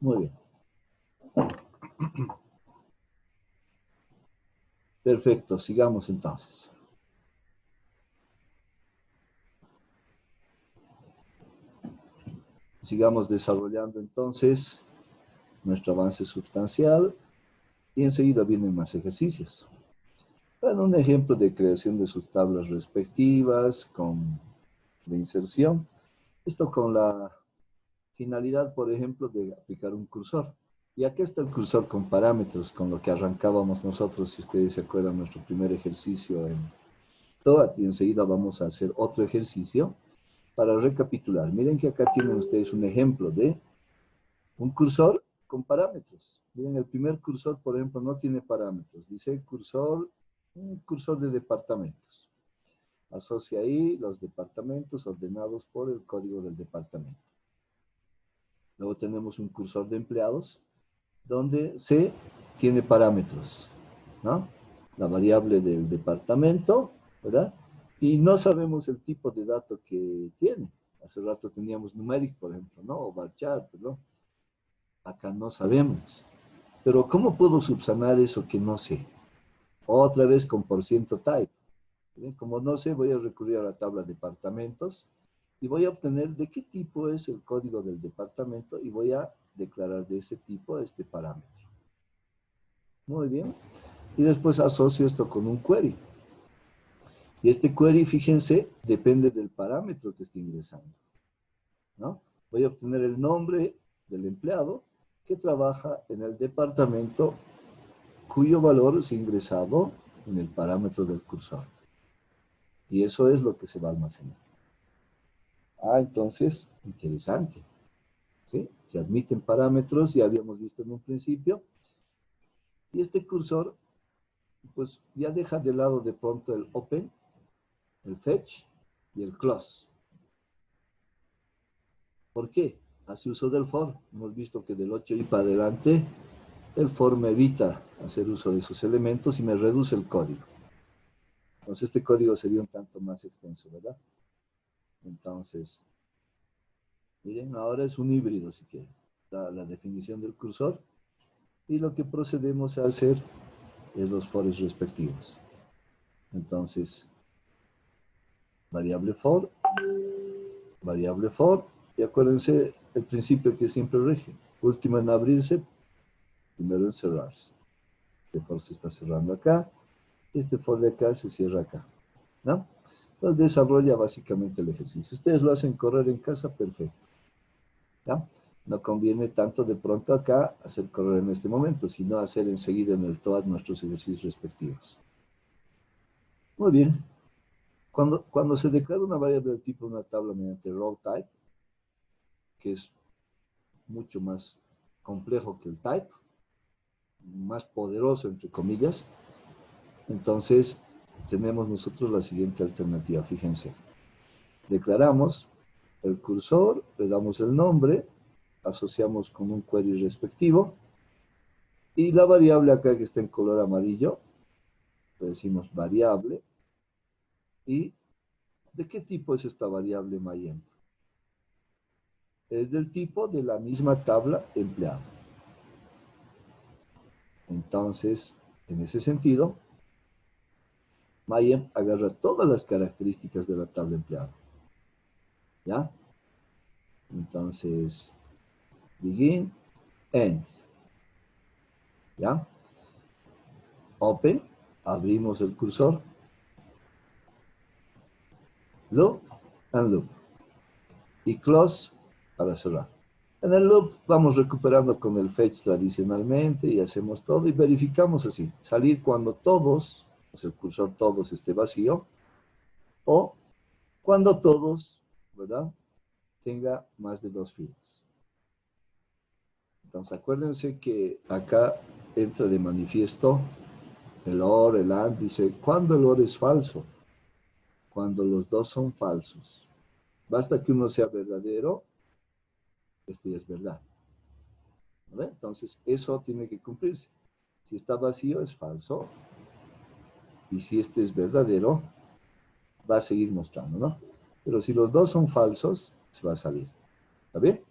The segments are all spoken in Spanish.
Muy bien. Perfecto, sigamos entonces. Sigamos desarrollando entonces nuestro avance sustancial y enseguida vienen más ejercicios. Bueno, un ejemplo de creación de sus tablas respectivas de inserción. Esto con la finalidad, por ejemplo, de aplicar un cursor. Y aquí está el cursor con parámetros, con lo que arrancábamos nosotros, si ustedes se acuerdan, nuestro primer ejercicio en TOEIC. Y enseguida vamos a hacer otro ejercicio para recapitular. Miren que acá tienen ustedes un ejemplo de un cursor con parámetros. Miren, el primer cursor, por ejemplo, no tiene parámetros. Dice cursor, un cursor de departamentos. Asocia ahí los departamentos ordenados por el código del departamento. Luego tenemos un cursor de empleados, donde se tiene parámetros, ¿no? La variable del departamento, ¿verdad? Y no sabemos el tipo de dato que tiene. Hace rato teníamos numeric, por ejemplo, ¿no? O varchar, perdón. Acá no sabemos. Pero ¿cómo puedo subsanar eso que no sé? Otra vez con %type. ¿Bien? Como no sé, voy a recurrir a la tabla de departamentos y voy a obtener de qué tipo es el código del departamento y voy a declarar de ese tipo este parámetro. Muy bien. Y después asocio esto con un query. Y este query, fíjense, depende del parámetro que esté ingresando, ¿no? Voy a obtener el nombre del empleado que trabaja en el departamento cuyo valor es ingresado en el parámetro del cursor. Y eso es lo que se va a almacenar. Ah, entonces, interesante. ¿Sí? Se admiten parámetros, ya habíamos visto en un principio. Y este cursor, pues ya deja de lado de pronto el open, el fetch y el close. ¿Por qué? Hace uso del for. Hemos visto que del 8i para adelante, el for me evita hacer uso de esos elementos y me reduce el código. Entonces este código sería un tanto más extenso, ¿verdad? Entonces, miren, ahora es un híbrido, si quieren. La definición del cursor y lo que procedemos a hacer es los fores respectivos. Entonces, variable for, y acuérdense el principio que siempre rige. Último en abrirse, primero en cerrarse. Este for se está cerrando acá, este for de acá se cierra acá, ¿no? Entonces desarrolla básicamente el ejercicio. Ustedes lo hacen correr en casa, perfecto, ¿ya? No conviene tanto de pronto acá hacer correr en este momento, sino hacer enseguida en el TOEIC nuestros ejercicios respectivos. Muy bien. Cuando se declara una variable de tipo una tabla mediante row type, que es mucho más complejo que el type, más poderoso entre comillas, entonces tenemos nosotros la siguiente alternativa, fíjense. Declaramos el cursor, le damos el nombre, asociamos con un query respectivo, y la variable acá que está en color amarillo, le decimos variable, y ¿de qué tipo es esta variable MyEmp? Es del tipo de la misma tabla empleada. Entonces, en ese sentido, MyEmp agarra todas las características de la tabla empleada. ¿Ya? Entonces, begin, end. ¿Ya? Open, abrimos el cursor. Loop and loop. Y close para cerrar. En el loop vamos recuperando con el fetch tradicionalmente y hacemos todo y verificamos así. Salir cuando todos, pues el cursor todos esté vacío, o cuando todos, ¿verdad?, tenga más de 2 filas. Entonces acuérdense que acá entra de manifiesto el OR, el AND, dice, ¿cuándo el OR es falso? Cuando los dos son falsos. Basta que uno sea verdadero, este es verdad. ¿No? Entonces eso tiene que cumplirse. Si está vacío es falso, y si este es verdadero, va a seguir mostrando, ¿no? Pero si los dos son falsos, se va a salir. ¿Está bien?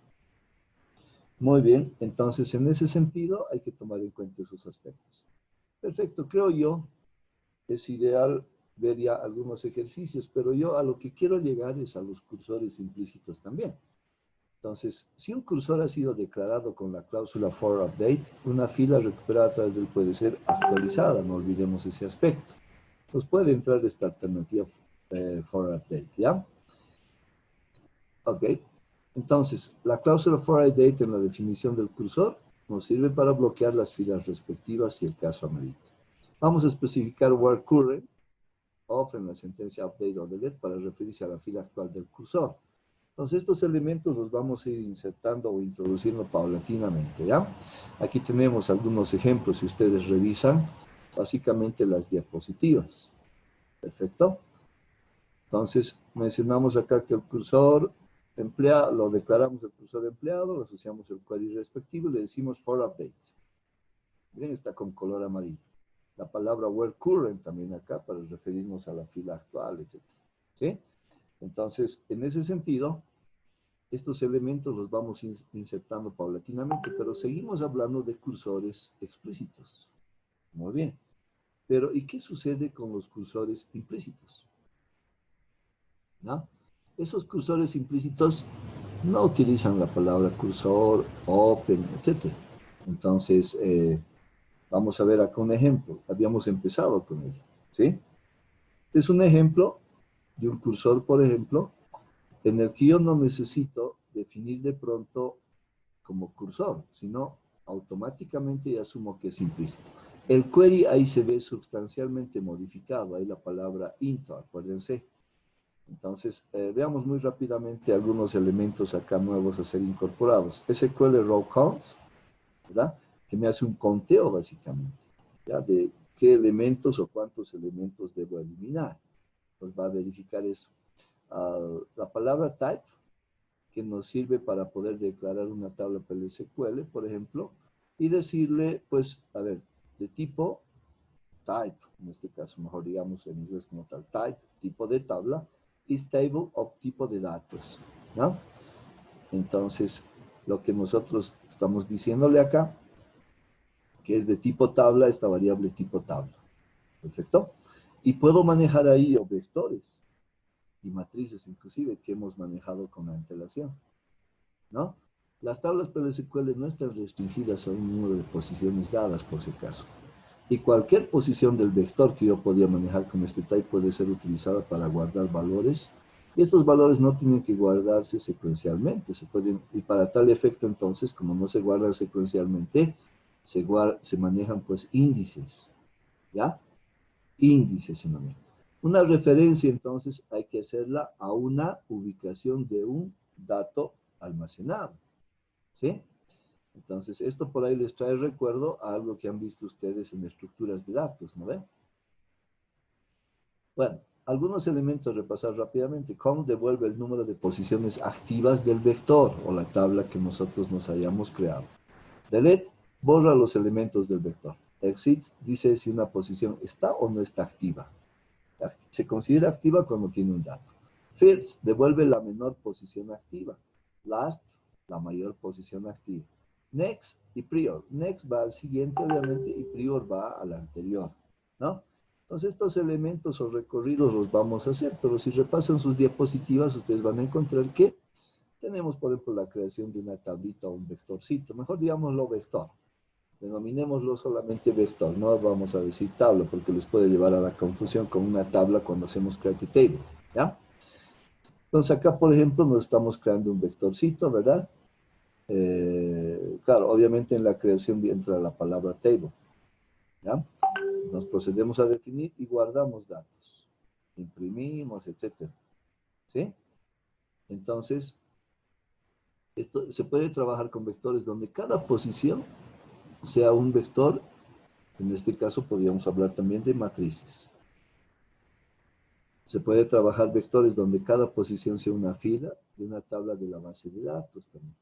Muy bien, entonces en ese sentido hay que tomar en cuenta esos aspectos. Perfecto, creo yo, es ideal ver ya algunos ejercicios, pero yo a lo que quiero llegar es a los cursores implícitos también. Entonces, si un cursor ha sido declarado con la cláusula for update, una fila recuperada a través de él puede ser actualizada, no olvidemos ese aspecto. Nos puede entrar esta alternativa for update, ¿ya? Ok. Entonces, la cláusula for update en la definición del cursor nos sirve para bloquear las filas respectivas si el caso amerita. Vamos a especificar where current of en la sentencia update o delete para referirse a la fila actual del cursor. Entonces, estos elementos los vamos a ir insertando o introduciendo paulatinamente, ¿ya? Aquí tenemos algunos ejemplos, si ustedes revisan, básicamente las diapositivas. Perfecto. Entonces, mencionamos acá que el cursor empleado, lo declaramos el cursor empleado, lo asociamos el query respectivo y le decimos for update. Miren, está con color amarillo. La palabra where current también acá para referirnos a la fila actual, etc. ¿Sí? Entonces, en ese sentido, estos elementos los vamos insertando paulatinamente, pero seguimos hablando de cursores explícitos. Muy bien. Pero, ¿y qué sucede con los cursores implícitos? ¿No? Esos cursores implícitos no utilizan la palabra cursor, open, etc. Entonces, vamos a ver acá un ejemplo. Habíamos empezado con ello, ¿sí? Este es un ejemplo de un cursor, por ejemplo, en el que yo no necesito definir de pronto como cursor, sino automáticamente ya asumo que es implícito. El query ahí se ve sustancialmente modificado, ahí la palabra into, acuérdense. Entonces, veamos muy rápidamente algunos elementos acá nuevos a ser incorporados. SQL Row Count, ¿verdad? Que me hace un conteo básicamente, ¿ya? De qué elementos o cuántos elementos debo eliminar. Pues va a verificar eso. La palabra type, que nos sirve para poder declarar una tabla PLSQL, por ejemplo, y decirle, pues, a ver, de tipo type, en este caso, mejor digamos en inglés como tal, type, tipo de tabla, is table of tipo de datos, ¿no? Entonces, lo que nosotros estamos diciéndole acá, que es de tipo tabla, esta variable tipo tabla, ¿perfecto? Y puedo manejar ahí o vectores y matrices inclusive que hemos manejado con la antelación, ¿no? Las tablas PLSQL no están restringidas a un número de posiciones dadas, por si acaso. Y cualquier posición del vector que yo podía manejar con este type puede ser utilizada para guardar valores. Y estos valores no tienen que guardarse secuencialmente. Y para tal efecto, entonces, como no se guardan secuencialmente, se manejan pues índices. ¿Ya? Índices se manejan. Una referencia, entonces, hay que hacerla a una ubicación de un dato almacenado. ¿Sí? Entonces, esto por ahí les trae recuerdo a algo que han visto ustedes en estructuras de datos, ¿no ven? Bueno, algunos elementos a repasar rápidamente. Com devuelve el número de posiciones activas del vector o la tabla que nosotros nos hayamos creado. Delete borra los elementos del vector. Exit dice si una posición está o no está activa. Se considera activa cuando tiene un dato. First devuelve la menor posición activa. Last, la mayor posición activa. Next y prior. Next va al siguiente, obviamente, y prior va al anterior, ¿no? Entonces, estos elementos o recorridos los vamos a hacer, pero si repasan sus diapositivas, ustedes van a encontrar que tenemos, por ejemplo, la creación de una tablita o un vectorcito. Mejor digámoslo vector. Denominémoslo solamente vector, no vamos a decir tabla porque les puede llevar a la confusión con una tabla cuando hacemos create table, ¿ya? Entonces acá, por ejemplo, nos estamos creando un vectorcito, ¿verdad? Claro, obviamente en la creación entra la palabra table, ¿ya? Nos procedemos a definir y guardamos datos. Imprimimos, etcétera, ¿sí? Entonces, esto se puede trabajar con vectores donde cada posición sea un vector. En este caso podríamos hablar también de matrices. Se puede trabajar vectores donde cada posición sea una fila de una tabla de la base de datos también.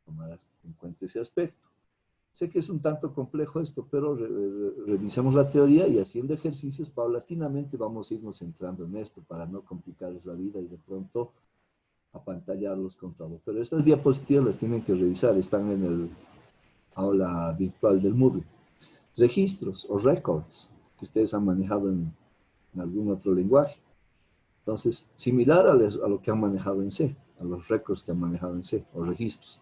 Tomar en cuenta ese aspecto. Sé que es un tanto complejo esto, pero revisemos la teoría y haciendo ejercicios paulatinamente vamos a irnos centrando en esto para no complicarles la vida y de pronto apantallarlos con todo. Pero estas diapositivas las tienen que revisar, están en el aula virtual del Moodle. Registros o records que ustedes han manejado en algún otro lenguaje. Entonces, similar a lo que han manejado en C, a los records que han manejado en C, o registros.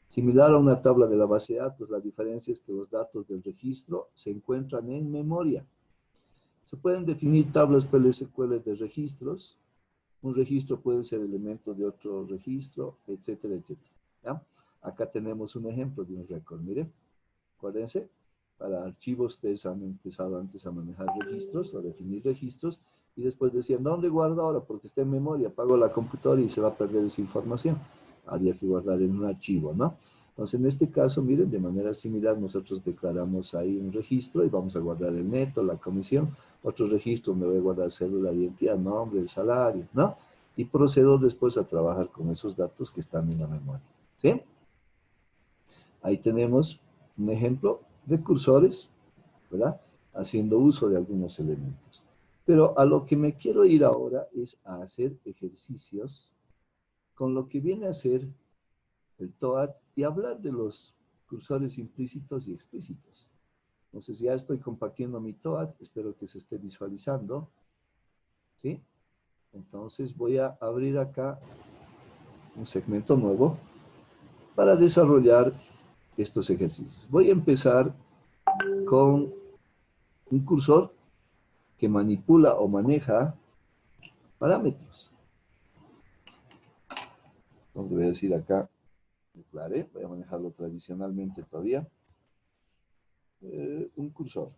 Similar a una tabla de la base de datos, la diferencia es que los datos del registro se encuentran en memoria. Se pueden definir tablas PLSQL de registros. Un registro puede ser elemento de otro registro, etcétera, etcétera. ¿Ya? Acá tenemos un ejemplo de un récord. Miren, acuérdense, para archivos ustedes han empezado antes a manejar registros, a definir registros, y después decían, ¿dónde guardo ahora? Porque está en memoria, apago la computadora y se va a perder esa información. Había que guardar en un archivo, ¿no? Entonces, en este caso, miren, de manera similar, nosotros declaramos ahí un registro y vamos a guardar el neto, la comisión, otro registro donde voy a guardar cédula de identidad, nombre, el salario, ¿no? Y procedo después a trabajar con esos datos que están en la memoria, ¿sí? Ahí tenemos un ejemplo de cursores, ¿verdad? Haciendo uso de algunos elementos. Pero a lo que me quiero ir ahora es a hacer ejercicios con lo que viene a ser el TOAD y hablar de los cursores implícitos y explícitos. Entonces ya estoy compartiendo mi TOAD, espero que se esté visualizando, ¿sí? Entonces voy a abrir acá un segmento nuevo para desarrollar estos ejercicios. Voy a empezar con un cursor que manipula o maneja parámetros. Entonces voy a decir acá, declaré, voy a manejarlo tradicionalmente todavía, un cursor.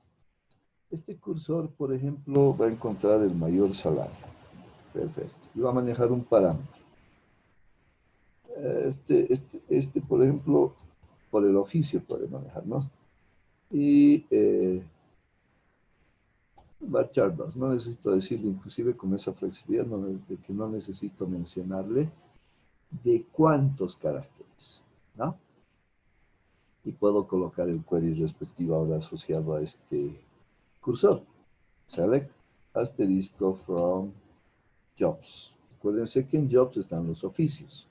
Este cursor, por ejemplo, va a encontrar el mayor salario. Perfecto. Y va a manejar un parámetro. Por ejemplo, por el oficio puede manejar, ¿no? Y varchar 2. No necesito decirle, inclusive con esa flexibilidad, de que no necesito mencionarle de cuántos caracteres, ¿no? Y puedo colocar el query respectivo ahora asociado a este cursor. Select asterisco from jobs. Acuérdense que en jobs están los oficios.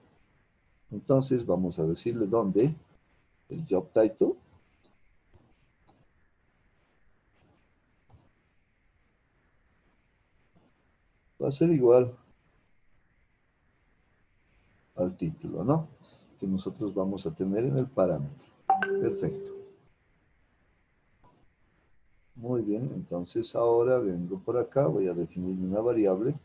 Entonces vamos a decirle dónde el job title va a ser igual al título, ¿no? Que nosotros vamos a tener en el parámetro. Perfecto. Muy bien, entonces ahora vengo por acá, voy a definir una variable.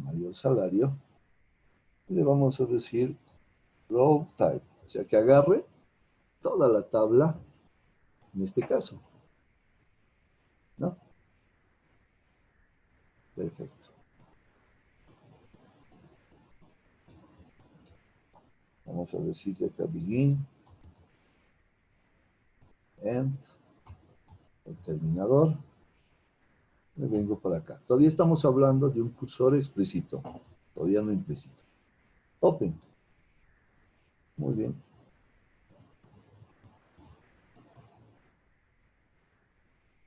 Mayor salario. Y le vamos a decir row type, o sea que agarre toda la tabla en este caso, ¿no? Perfecto. Vamos a decirle acá begin, end, el terminador. Me vengo para acá. Todavía estamos hablando de un cursor explícito, todavía no implícito. Open. Muy bien.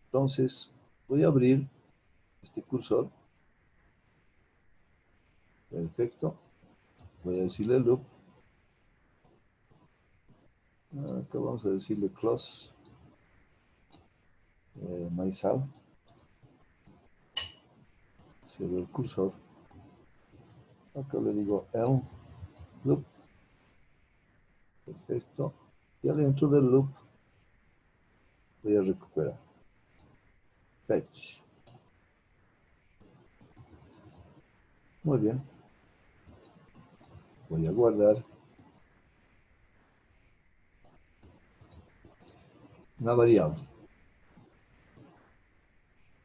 Entonces, voy a abrir este cursor. Perfecto. Voy a decirle loop. Acá vamos a decirle close myself. Cierro el cursor. Acá le digo L loop. Perfecto. Y adentro del loop voy a recuperar. Fetch. Muy bien. Voy a guardar una variable.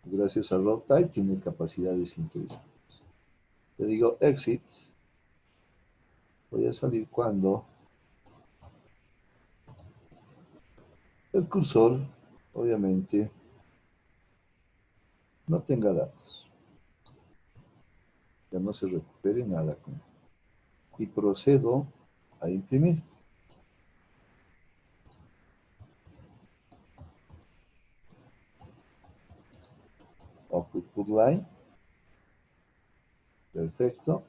Gracias a row type tiene capacidades interesantes. Le digo exit. Voy a salir cuando el cursor, obviamente, no tenga datos. Ya no se recupere nada. Y procedo a imprimir. Output line. Perfecto.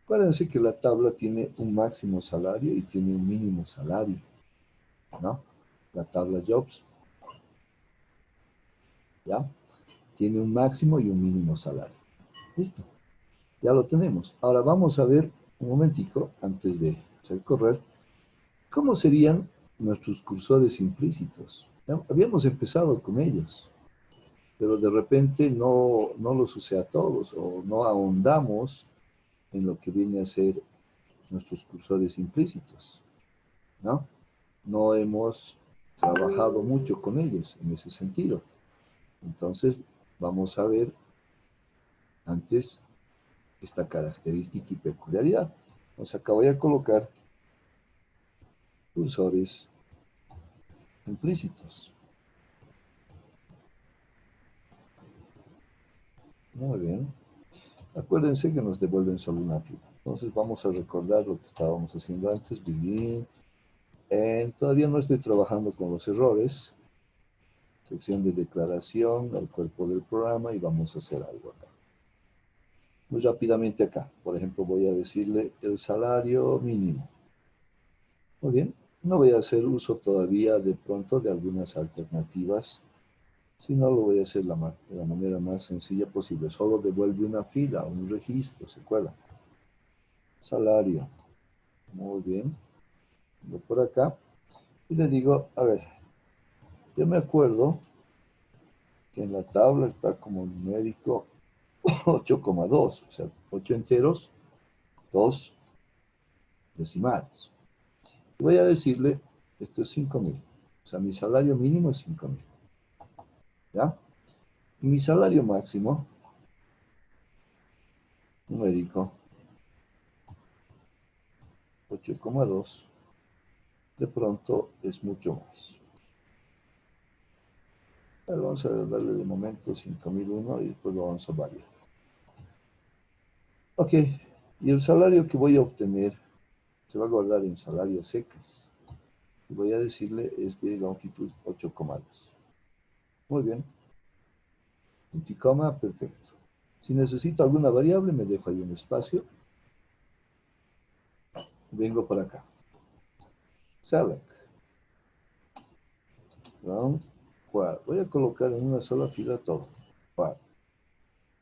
Acuérdense que la tabla tiene un máximo salario y tiene un mínimo salario, ¿no? La tabla Jobs, ¿ya? Tiene un máximo y un mínimo salario. Listo. Ya lo tenemos. Ahora vamos a ver un momentico, antes de hacer correr, cómo serían nuestros cursores implícitos. ¿Ya? Habíamos empezado con ellos, pero de repente no los usé a todos o no ahondamos en lo que viene a ser nuestros cursores implícitos, ¿no? No hemos trabajado mucho con ellos en ese sentido. Entonces, vamos a ver antes esta característica y peculiaridad. Entonces, acá voy a colocar cursores implícitos. Muy bien. Acuérdense que nos devuelven solo una fila. Entonces, vamos a recordar lo que estábamos haciendo antes. Begin. Todavía no estoy trabajando con los errores. Sección de declaración al cuerpo del programa y vamos a hacer algo acá. Muy rápidamente acá. Por ejemplo, voy a decirle el salario mínimo. Muy bien. No voy a hacer uso todavía de pronto de algunas alternativas, sino lo voy a hacer de la manera más sencilla posible. Solo devuelve una fila, un registro, ¿se acuerdan? Salario. Muy bien. Voy por acá y le digo, a ver, yo me acuerdo que en la tabla está como numérico 8,2, o sea, 8 enteros, 2 decimales. Voy a decirle, esto es 5.000. O sea, mi salario mínimo es 5.000. ¿Ya? Y mi salario máximo, numérico, 8,2, de pronto es mucho más. Pero vamos a darle de momento 5.001 y después lo vamos a variar. Ok, y el salario que voy a obtener se va a guardar en salarios secos. Y voy a decirle es de longitud 8,2. Muy bien. Punticoma, perfecto. Si necesito alguna variable, me dejo ahí un espacio. Vengo para acá. Select. Round. Voy a colocar en una sola fila todo.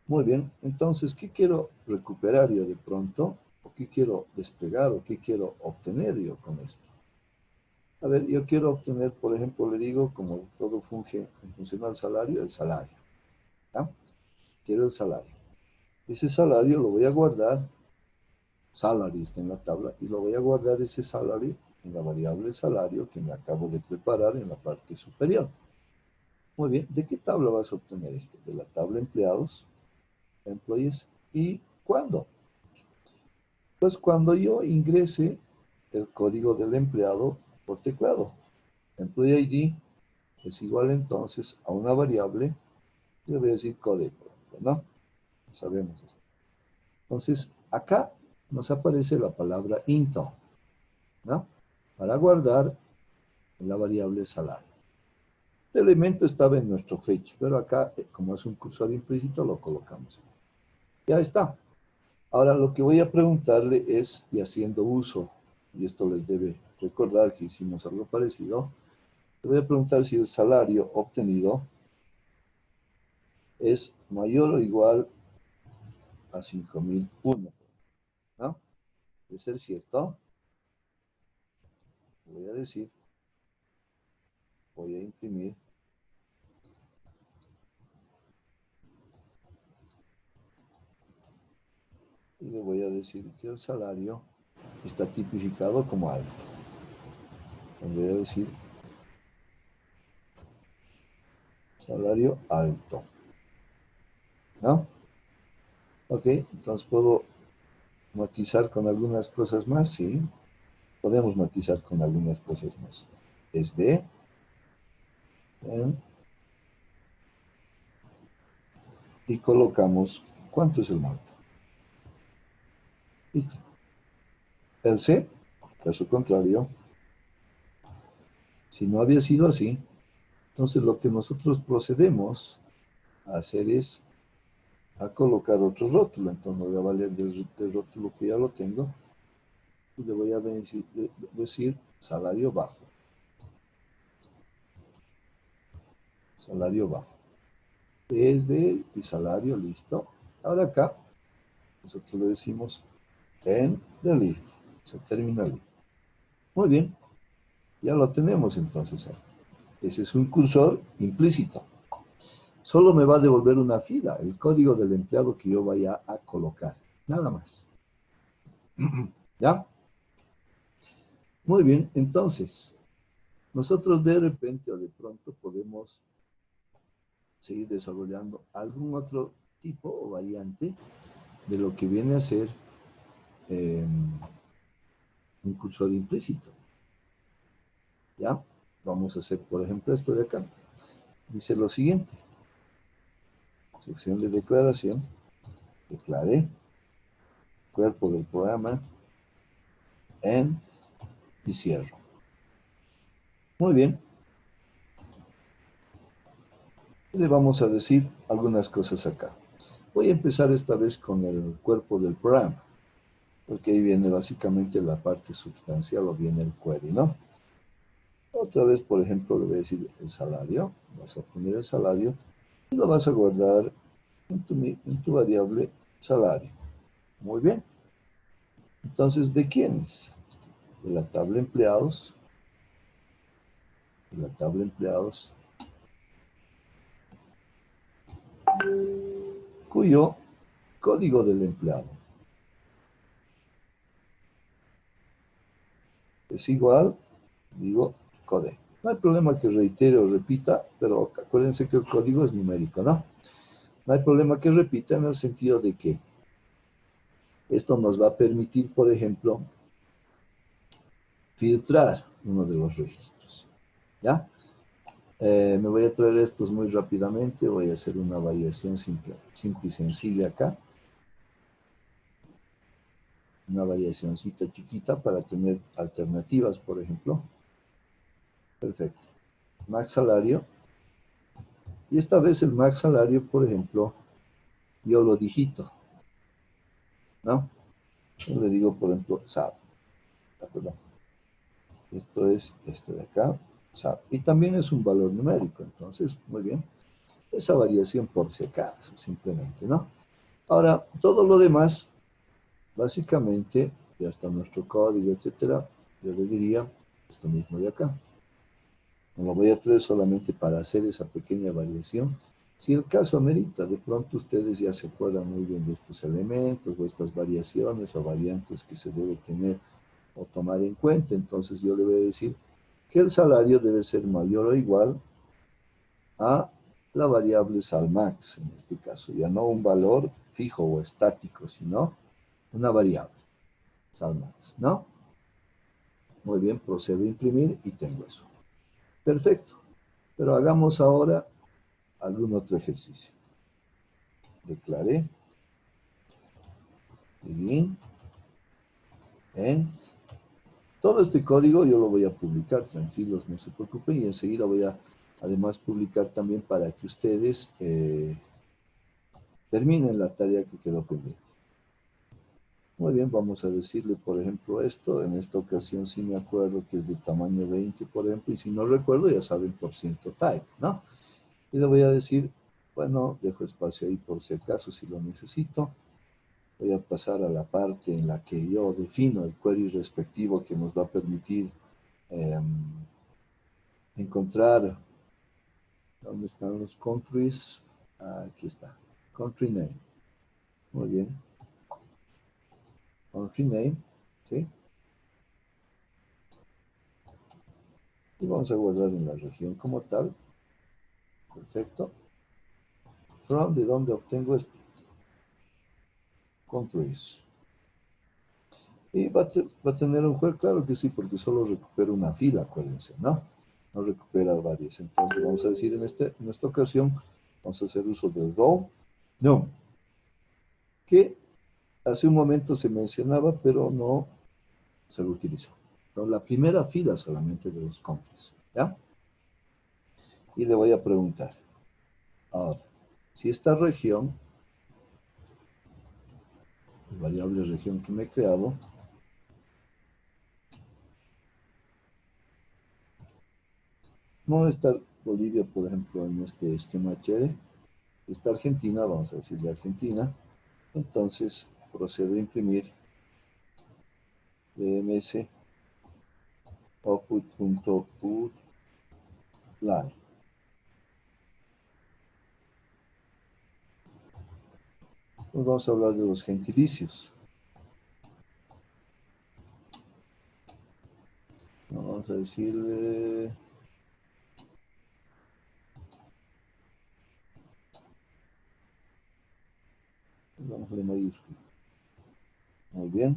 Muy bien. Entonces, ¿qué quiero recuperar yo de pronto? ¿O qué quiero desplegar? ¿O qué quiero obtener yo con esto? A ver, yo quiero obtener, por ejemplo, le digo, como todo funge en función al salario, el salario. ¿Ya? Quiero el salario. Ese salario lo voy a guardar, salary está en la tabla, y lo voy a guardar ese salario en la variable salario que me acabo de preparar en la parte superior. Muy bien, ¿de qué tabla vas a obtener esto? De la tabla empleados, employees, ¿y cuándo? Pues cuando yo ingrese el código del empleado por teclado. Employee ID es igual entonces a una variable, le voy a decir código, ¿no? Sabemos esto. Entonces, acá nos aparece la palabra into, ¿no? Para guardar la variable salario. El elemento estaba en nuestro fetch, pero acá, como es un cursor implícito, lo colocamos. Ya está. Ahora lo que voy a preguntarle es, y haciendo uso, y esto les debe recordar que hicimos algo parecido, le voy a preguntar si el salario obtenido es mayor o igual a 5.001, ¿no? De ser cierto, voy a decir, voy a imprimir, y le voy a decir que el salario está tipificado como alto. Le voy a decir salario alto, ¿no? Ok, entonces puedo matizar con algunas cosas más, sí. Podemos matizar con algunas cosas más. Es de, y colocamos, ¿cuánto es el monto? Listo. El C, caso contrario, si no había sido así, entonces lo que nosotros procedemos a hacer es a colocar otro rótulo. Entonces me voy a valer del rótulo que ya lo tengo y le voy a decir salario bajo. Salario bajo. Desde y salario, listo. Ahora acá, nosotros le decimos end the leaf. Se termina el leaf. Muy bien. Ya lo tenemos entonces. Ese es un cursor implícito. Solo me va a devolver una fila, el código del empleado que yo vaya a colocar. Nada más. ¿Ya? Muy bien, entonces, nosotros de repente o de pronto podemos seguir desarrollando algún otro tipo o variante de lo que viene a ser un cursor implícito. ¿Ya? Vamos a hacer, por ejemplo, esto de acá. Dice lo siguiente. Sección de declaración. Declaré. Cuerpo del programa. End. Y cierro. Muy bien. Le vamos a decir algunas cosas acá. Voy a empezar esta vez con el cuerpo del programa, porque ahí viene básicamente la parte sustancial o viene el query, ¿no? Otra vez, por ejemplo, le voy a decir el salario. Vas a poner el salario y lo vas a guardar en tu variable salario. Muy bien. Entonces, ¿de quiénes? De la tabla empleados. De la tabla empleados. Cuyo código del empleado es igual, digo, code. No hay problema que reitere o repita, pero acuérdense que el código es numérico, ¿no? No hay problema que repita en el sentido de que esto nos va a permitir, por ejemplo, filtrar uno de los registros, ¿ya? Me voy a traer estos muy rápidamente, voy a hacer una variación simple y sencilla acá. Una variacióncita chiquita para tener alternativas, por ejemplo. Perfecto. Max salario. Y esta vez el max salario, por ejemplo, yo lo digito, ¿no? Yo le digo, por ejemplo, SAP. ¿De acuerdo? Esto es esto de acá, SAP. Y también es un valor numérico, entonces, muy bien. Esa variación por si acaso, simplemente, ¿no? Ahora, todo lo demás, básicamente, ya está nuestro código, etcétera. Yo le diría esto mismo de acá. Me lo voy a traer solamente para hacer esa pequeña variación. Si el caso amerita, de pronto ustedes ya se acuerdan muy bien de estos elementos o estas variaciones o variantes que se debe tener o tomar en cuenta. Entonces yo le voy a decir que el salario debe ser mayor o igual a la variable salmax, en este caso. Ya no un valor fijo o estático, sino una variable salmax, ¿no? Muy bien, procedo a imprimir y tengo eso. Perfecto. Pero hagamos ahora algún otro ejercicio. Declaré. Begin. End. Todo este código yo lo voy a publicar, tranquilos, no se preocupen, y enseguida voy a además publicar también para que ustedes terminen la tarea que quedó pendiente. Muy bien, vamos a decirle, por ejemplo, esto. En esta ocasión sí me acuerdo que es de tamaño 20, por ejemplo, y si no recuerdo, ya saben, por ciento type, ¿no? Y le voy a decir, bueno, dejo espacio ahí por si acaso, si lo necesito. Voy a pasar a la parte en la que yo defino el query respectivo que nos va a permitir encontrar dónde están los countries. Aquí está, country name. Muy bien. Country name, ¿sí? Y vamos a guardar en la región como tal. Perfecto. From, ¿de dónde obtengo esto? Countries. Y va a tener un juego, claro que sí, porque solo recupera una fila, acuérdense, ¿no? No recupera varias. Entonces vamos a decir en esta ocasión, vamos a hacer uso del row num, que hace un momento se mencionaba, pero no se lo utilizó. Entonces, la primera fila solamente de los countries, ¿ya? Y le voy a preguntar, ahora, si esta región, la variable región que me he creado, no está Bolivia, por ejemplo, en este esquema HD, está Argentina, vamos a decirle Argentina, entonces procedo a imprimir dms output.put.line. Pues vamos a hablar de los gentilicios. Vamos a decirle vamos a mayúscula. Muy bien.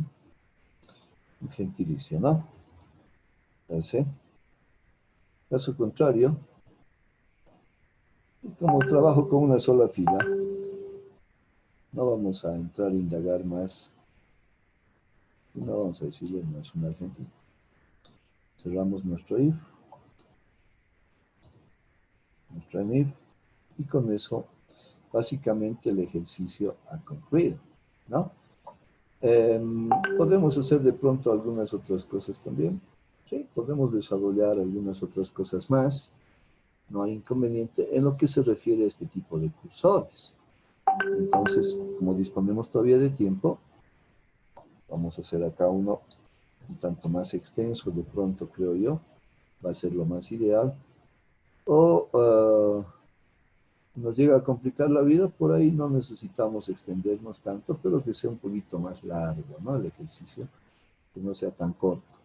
Un gentilicio, ¿no? Ese. Caso contrario, como trabajo con una sola fila, no vamos a entrar a indagar más. No vamos a decirle no es una argentina. Cerramos nuestro if, y con eso básicamente el ejercicio ha concluido, ¿no? Podemos hacer de pronto algunas otras cosas también. Sí, podemos desarrollar algunas otras cosas más. No hay inconveniente en lo que se refiere a este tipo de cursores. Entonces, como disponemos todavía de tiempo, vamos a hacer acá uno un tanto más extenso de pronto, creo yo. Va a ser lo más ideal. O nos llega a complicar la vida, por ahí no necesitamos extendernos tanto, pero que sea un poquito más largo, ¿no? El ejercicio, que no sea tan corto.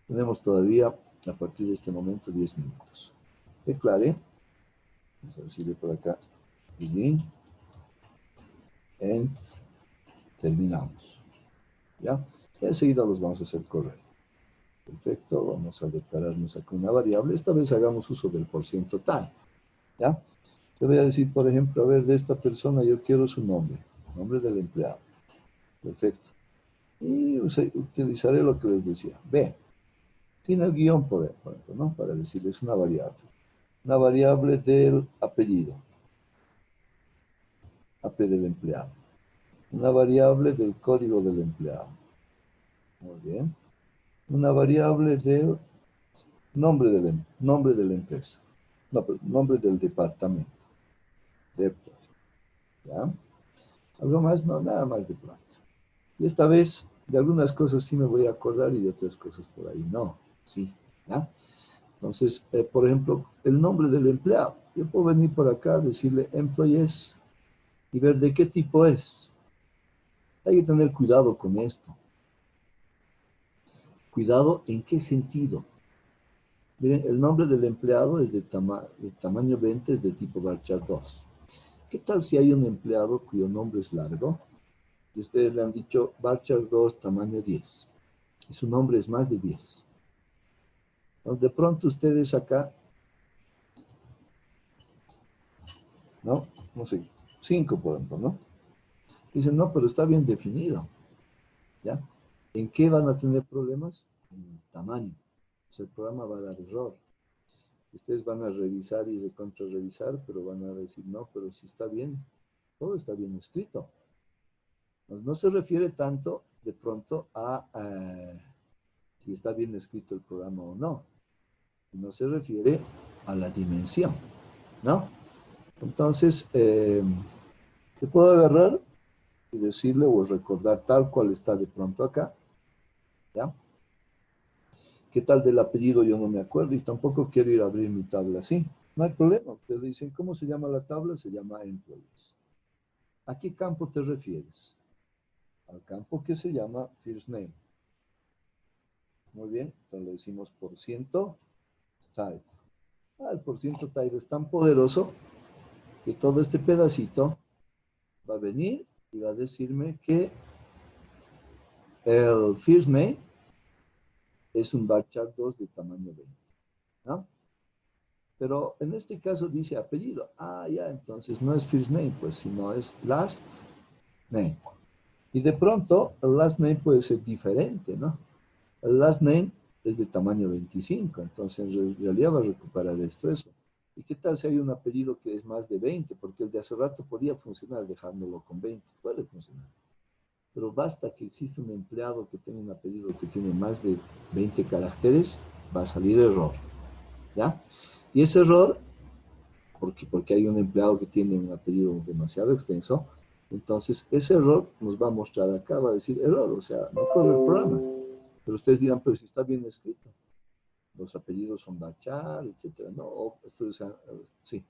Tenemos todavía, a partir de este momento, 10 minutos. Declare. Vamos a decirle por acá. Begin. End. Terminamos. ¿Ya? Y enseguida los vamos a hacer correr. Perfecto. Vamos a declararnos acá una variable. Esta vez hagamos uso del % tal. ¿Ya? Te voy a decir, por ejemplo, a ver, de esta persona yo quiero su nombre. Nombre del empleado. Perfecto. Y utilizaré lo que les decía. B. Tiene el guión, por ejemplo, ¿no? Para decirles una variable. Una variable del apellido. AP del empleado. Una variable del código del empleado. Muy bien. Una variable del nombre de la empresa. No, pero nombre del departamento. ¿Ya? Algo más, no, nada más de pronto. Y esta vez, de algunas cosas sí me voy a acordar y de otras cosas por ahí no. Sí, ¿ya? Entonces, por ejemplo, el nombre del empleado. Yo puedo venir por acá, decirle employees y ver de qué tipo es. Hay que tener cuidado con esto. Cuidado en qué sentido. Miren, el nombre del empleado es de tamaño 20, es de tipo varchar 2. ¿Qué tal si hay un empleado cuyo nombre es largo? Y ustedes le han dicho varchar 2 tamaño 10. Y su nombre es más de 10. Entonces, de pronto ustedes acá, ¿no? No sé, 5 por ejemplo, ¿no? Dicen, no, pero está bien definido. ¿Ya? ¿En qué van a tener problemas? En el tamaño. O sea, el programa va a dar error. Ustedes van a revisar y revisar, pero van a decir, no, pero si está bien, todo está bien escrito. Pues no se refiere tanto, de pronto, a si está bien escrito el programa o no. No se refiere a la dimensión, ¿no? Entonces, te puedo agarrar y decirle o recordar tal cual está de pronto acá, ¿ya? ¿Qué tal del apellido? Yo no me acuerdo y tampoco quiero ir a abrir mi tabla así. No hay problema. Ustedes dicen, ¿cómo se llama la tabla? Se llama Employees. ¿A qué campo te refieres? Al campo que se llama First Name. Muy bien, entonces le decimos % type. El % type es tan poderoso que todo este pedacito va a venir y va a decirme que el First Name es un varchar 2 de tamaño 20, ¿no? Pero en este caso dice apellido. Ya, entonces no es first name, pues, sino es last name. Y de pronto, el last name puede ser diferente, ¿no? El last name es de tamaño 25, entonces en realidad va a recuperar esto, eso. ¿Y qué tal si hay un apellido que es más de 20? Porque el de hace rato podía funcionar dejándolo con 20, puede funcionar. Pero basta que exista un empleado que tenga un apellido que tiene más de 20 caracteres, va a salir error, ¿ya? Y ese error, porque hay un empleado que tiene un apellido demasiado extenso, entonces ese error nos va a mostrar acá, va a decir error, o sea, no corre el programa. Pero ustedes dirán, pero si está bien escrito, los apellidos son Barchar, etcétera. No, estoy usando, sí,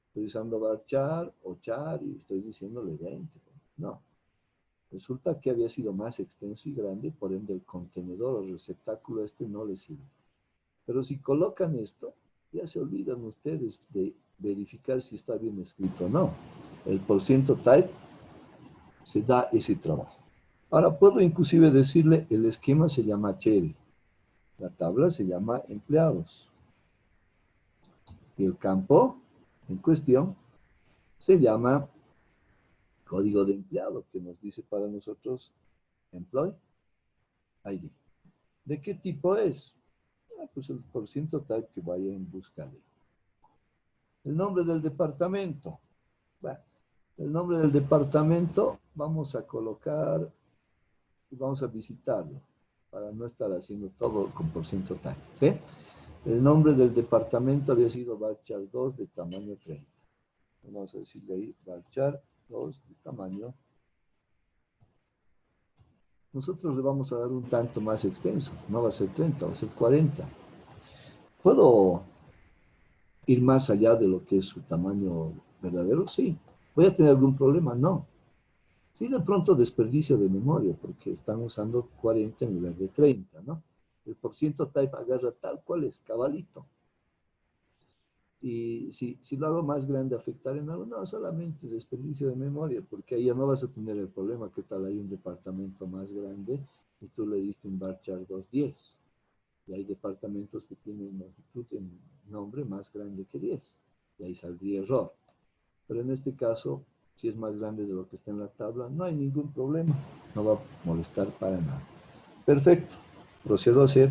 estoy usando Barchar o Char y estoy diciéndole 20. No, resulta que había sido más extenso y grande, por ende el contenedor o receptáculo este no le sirve. Pero si colocan esto, ya se olvidan ustedes de verificar si está bien escrito o no. El porciento type se da ese trabajo. Ahora puedo inclusive decirle, el esquema se llama Cherry. La tabla se llama empleados. Y el campo en cuestión se llama código de empleado, que nos dice para nosotros employee ID. ¿De qué tipo es? Pues el porciento type que vaya en busca de. El nombre del departamento. Bueno, el nombre del departamento vamos a colocar y vamos a visitarlo para no estar haciendo todo con porciento type. ¿Okay? El nombre del departamento había sido Varchar 2 de tamaño 30. Vamos a decirle ahí Varchar 2 de tamaño. Nosotros le vamos a dar un tanto más extenso. No va a ser 30, va a ser 40. ¿Puedo ir más allá de lo que es su tamaño verdadero? Sí. ¿Voy a tener algún problema? No. Sí, de pronto desperdicio de memoria, porque están usando 40 en lugar de 30, ¿no? El porciento type agarra tal cual es, cabalito. Y si lo hago más grande, ¿afectar en algo? No, solamente desperdicio de memoria, porque ahí ya no vas a tener el problema que tal hay un departamento más grande y tú le diste un varchar 210. Y hay departamentos que tienen longitud en nombre más grande que 10. Y ahí saldría error. Pero en este caso, si es más grande de lo que está en la tabla, no hay ningún problema. No va a molestar para nada. Perfecto. Procedo a hacer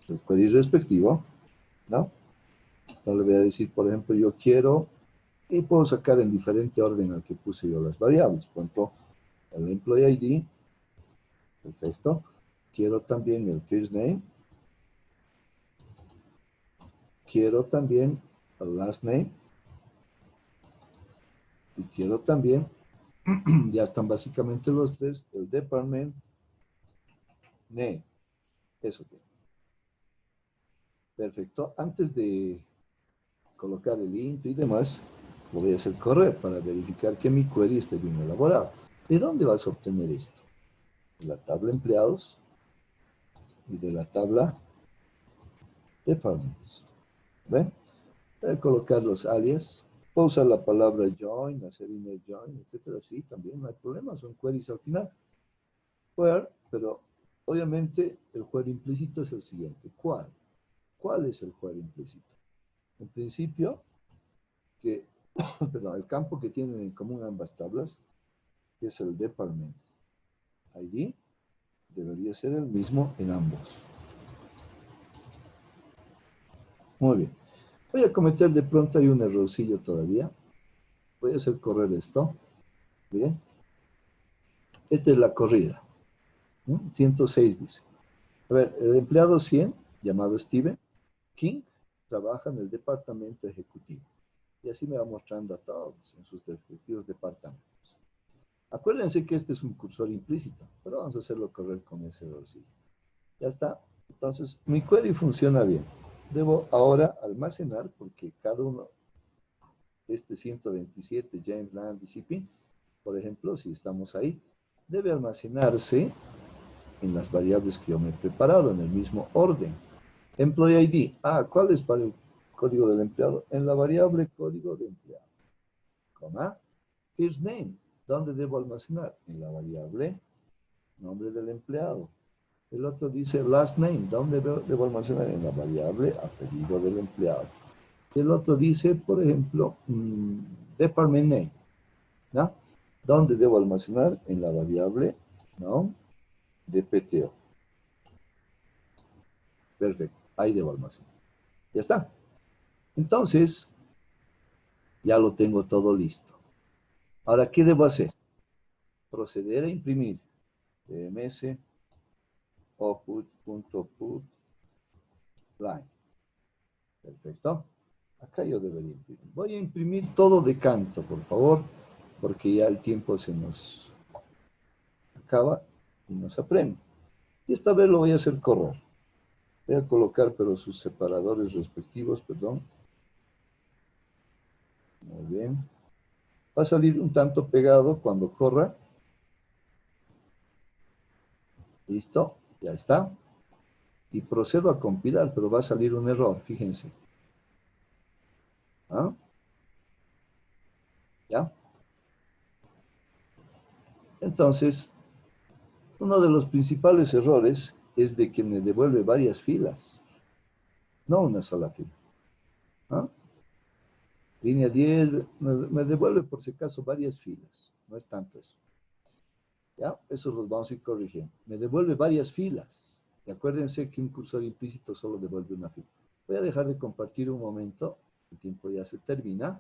el query respectivo, ¿no? Entonces le voy a decir, por ejemplo, yo quiero, y puedo sacar en diferente orden al que puse yo las variables. Por ejemplo, el employee ID, perfecto. Quiero también el first name. Quiero también el last name. Y quiero también, ya están básicamente los tres, el department name. Eso quiero. Perfecto. Antes de colocar el intro y demás, lo voy a hacer correr para verificar que mi query esté bien elaborado. ¿De dónde vas a obtener esto? De la tabla empleados y de la tabla departments. ¿Ven? Voy a colocar los alias. Puedo usar la palabra join, hacer inner join, etcétera. Sí, también no hay problema, son queries al final. Where, pero obviamente el query implícito es el siguiente. ¿Cuál? ¿Cuál es el query implícito? En principio, que, perdón, el campo que tienen en común ambas tablas, que es el department ID, debería ser el mismo en ambos. Muy bien. Voy a cometer de pronto hay un errorcillo todavía. Voy a hacer correr esto. Bien. Esta es la corrida. 106 dice. A ver, el empleado 100, llamado Steven King, trabaja en el departamento ejecutivo. Y así me va mostrando a todos en sus respectivos departamentos. Acuérdense que este es un cursor implícito, pero vamos a hacerlo correr con ese errorcillo. Ya está. Entonces, mi query funciona bien. Debo ahora almacenar, porque cada uno, este 127, James Land y CP, por ejemplo, si estamos ahí, debe almacenarse en las variables que yo me he preparado, en el mismo orden. Employee ID. ¿Cuál es para el código del empleado? En la variable código de empleado. Coma. First name. ¿Dónde debo almacenar? En la variable nombre del empleado. El otro dice last name. ¿Dónde debo almacenar? En la variable apellido del empleado. El otro dice, por ejemplo, department name. ¿No? ¿Dónde debo almacenar? En la variable, ¿no? De PTO. Perfecto, ahí debo almacenar. Ya está. Entonces, ya lo tengo todo listo. Ahora, ¿qué debo hacer? Proceder a imprimir dms output.put line. Perfecto. Acá yo debería imprimir. Voy a imprimir todo de canto, por favor, porque ya el tiempo se nos acaba y nos apremia. Y esta vez lo voy a hacer correr. Voy a colocar, pero sus separadores respectivos, perdón. Muy bien. Va a salir un tanto pegado cuando corra. Listo, ya está. Y procedo a compilar, pero va a salir un error, fíjense. ¿Ah? ¿Ya? Entonces, uno de los principales errores es de que me devuelve varias filas, no una sola fila. ¿Ah? Línea 10 me devuelve por si acaso varias filas, no es tanto eso. ¿Ya? Eso los vamos a ir corrigiendo. Me devuelve varias filas. Y acuérdense que un cursor implícito solo devuelve una fila. Voy a dejar de compartir un momento, el tiempo ya se termina.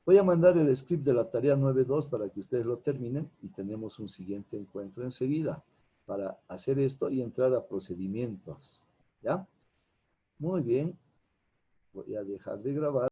Voy a mandar el script de la tarea 9.2 para que ustedes lo terminen y tenemos un siguiente encuentro enseguida para hacer esto y entrar a procedimientos. ¿Ya? Muy bien. Voy a dejar de grabar.